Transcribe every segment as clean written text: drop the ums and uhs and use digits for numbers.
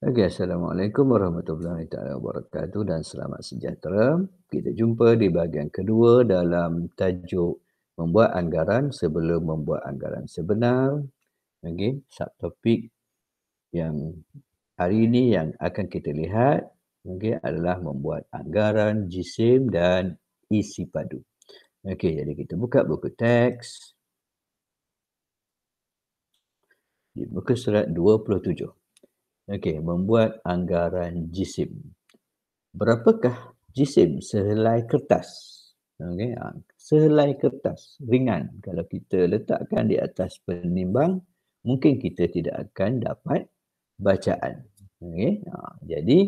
Okey, Assalamualaikum warahmatullahi taala wabarakatuh dan selamat sejahtera. Kita jumpa di bahagian kedua dalam tajuk membuat anggaran sebelum membuat anggaran sebenar. Okey, subtopik yang hari ini yang akan kita lihat okey adalah membuat anggaran jisim dan isi padu. Okey, jadi kita buka buku teks di muka surat 27. Okey, membuat anggaran jisim. Berapakah jisim sehelai kertas? Okey, sehelai kertas ringan. Kalau kita letakkan di atas penimbang, mungkin kita tidak akan dapat bacaan. Okey, jadi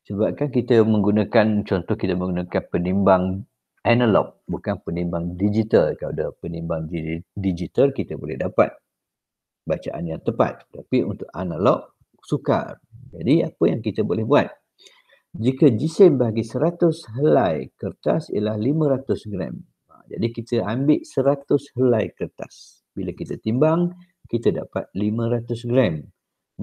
sebabkan kita menggunakan, contoh kita menggunakan penimbang analog, bukan penimbang digital. Kalau ada penimbang digital, kita boleh dapat bacaan yang tepat. Tapi untuk analog, sukar. Jadi apa yang kita boleh buat? Jika jisim bagi 100 helai kertas ialah 500 gram. Jadi kita ambil 100 helai kertas. Bila kita timbang, kita dapat 500 gram.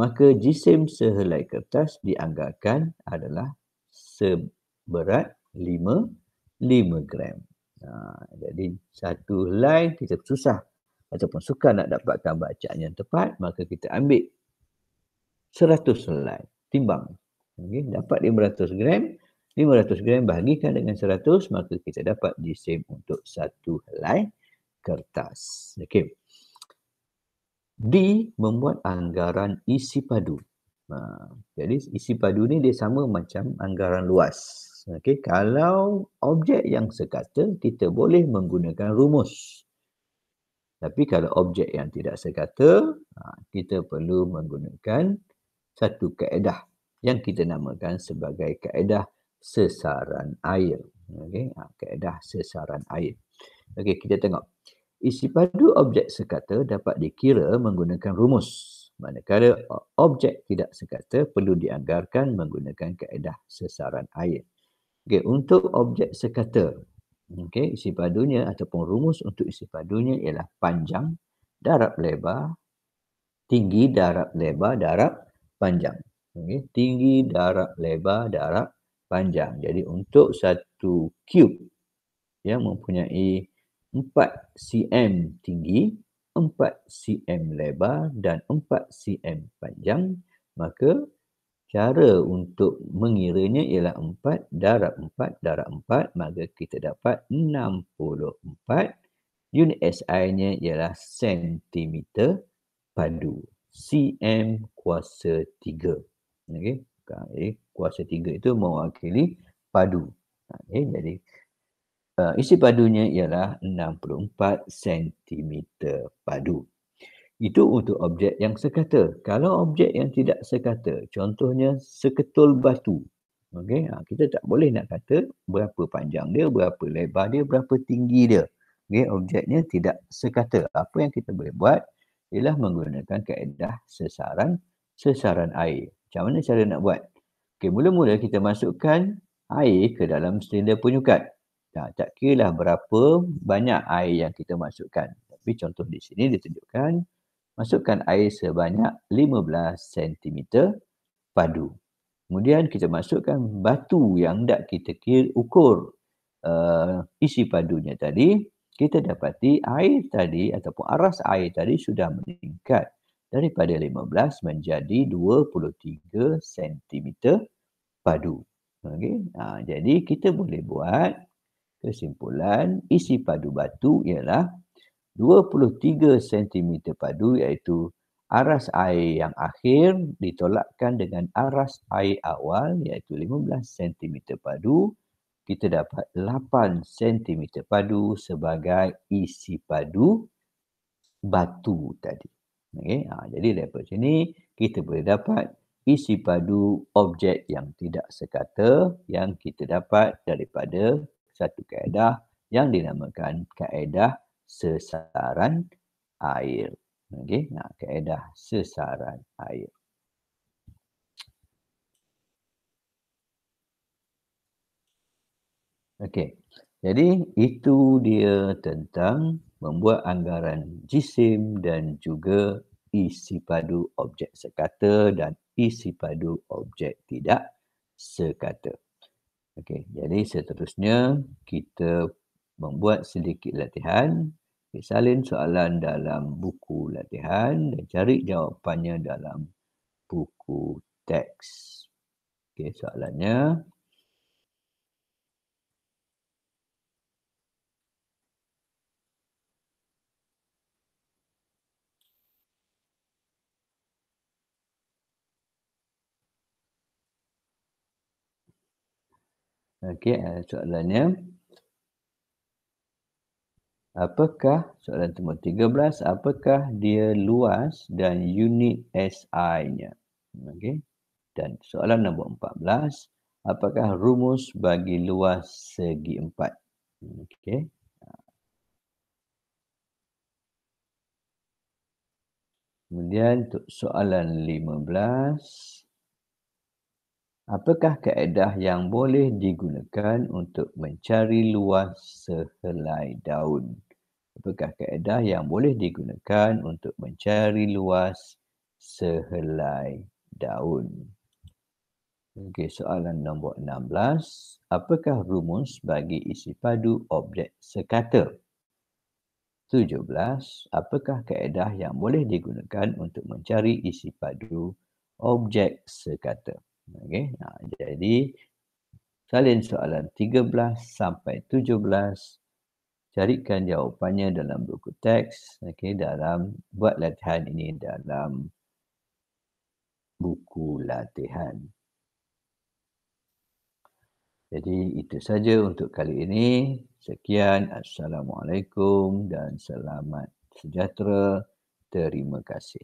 Maka jisim sehelai kertas dianggarkan adalah seberat 5 gram. Jadi satu helai kita susah ataupun sukar nak dapatkan bacaan yang tepat, maka kita ambil 100 helai, timbang. Okay, dapat 500 gram, 500 gram bahagikan dengan 100, maka kita dapat jisim untuk satu helai kertas. Okey. D. Membuat anggaran isi padu. Jadi isi padu ni dia sama macam anggaran luas. Okey, kalau objek yang sekata, kita boleh menggunakan rumus. Tapi kalau objek yang tidak sekata, kita perlu menggunakan satu kaedah yang kita namakan sebagai kaedah sesaran air. Okey, kaedah sesaran air. Okey, kita tengok. Isi padu objek sekata dapat dikira menggunakan rumus. Manakala objek tidak sekata perlu dianggarkan menggunakan kaedah sesaran air. Okey, untuk objek sekata, okey, isi padunya ataupun rumus untuk isi padunya ialah panjang darab lebar, tinggi darab lebar darab panjang. Okay. Tinggi darab lebar darab panjang. Jadi untuk satu cube yang mempunyai 4 cm tinggi, 4 cm lebar dan 4 cm panjang, maka cara untuk mengiranya ialah 4 darab 4 darab 4, maka kita dapat 64. Unit SI-nya ialah sentimeter padu. cm kuasa 3. Okey, kuasa 3 itu mewakili padu. Okay, jadi isi padunya ialah 64 cm padu. Itu untuk objek yang sekata. Kalau objek yang tidak sekata, contohnya seketul batu. Okey, kita tak boleh nak kata berapa panjang dia, berapa lebar dia, berapa tinggi dia. Okey, objeknya tidak sekata. Apa yang kita boleh buat ialah menggunakan kaedah sesaran air. Macam mana cara nak buat? Okey, mula-mula kita masukkan air ke dalam silinder penyukat. Tak kira lah berapa banyak air yang kita masukkan. Tapi contoh di sini ditunjukkan, masukkan air sebanyak 15 cm padu. Kemudian kita masukkan batu yang dak kita ukur isi padunya tadi. Kita dapati air tadi ataupun aras air tadi sudah meningkat daripada 15 menjadi 23 cm padu. Okay? Jadi kita boleh buat kesimpulan isi padu batu ialah 23 cm padu, iaitu aras air yang akhir ditolakkan dengan aras air awal iaitu 15 cm padu. Kita dapat 8 cm padu sebagai isi padu batu tadi. Okay? Jadi daripada sini kita boleh dapat isi padu objek yang tidak sekata yang kita dapat daripada satu kaedah yang dinamakan kaedah sesaran air. Okay? Kaedah sesaran air. Okey. Jadi itu dia tentang membuat anggaran jisim dan juga isi padu objek sekata dan isi padu objek tidak sekata. Okey, jadi seterusnya kita membuat sedikit latihan. Salin soalan dalam buku latihan dan cari jawapannya dalam buku teks. Okey, soalannya. Okey, soalannya. Soalan nombor 13, apakah dia luas dan unit SI-nya? Okey. Dan soalan nombor 14, apakah rumus bagi luas segi empat? Okey. Kemudian untuk soalan 15, apakah kaedah yang boleh digunakan untuk mencari luas sehelai daun? Apakah kaedah yang boleh digunakan untuk mencari luas sehelai daun? Okey, soalan nombor 16. Apakah rumus bagi isi padu objek sekata? 17. Apakah kaedah yang boleh digunakan untuk mencari isi padu objek sekata? Okey, jadi salin soalan 13 sampai 17. Carikan jawapannya dalam buku teks. Okey, buat latihan ini dalam buku latihan. Jadi itu saja untuk kali ini. Sekian. Assalamualaikum dan selamat sejahtera. Terima kasih.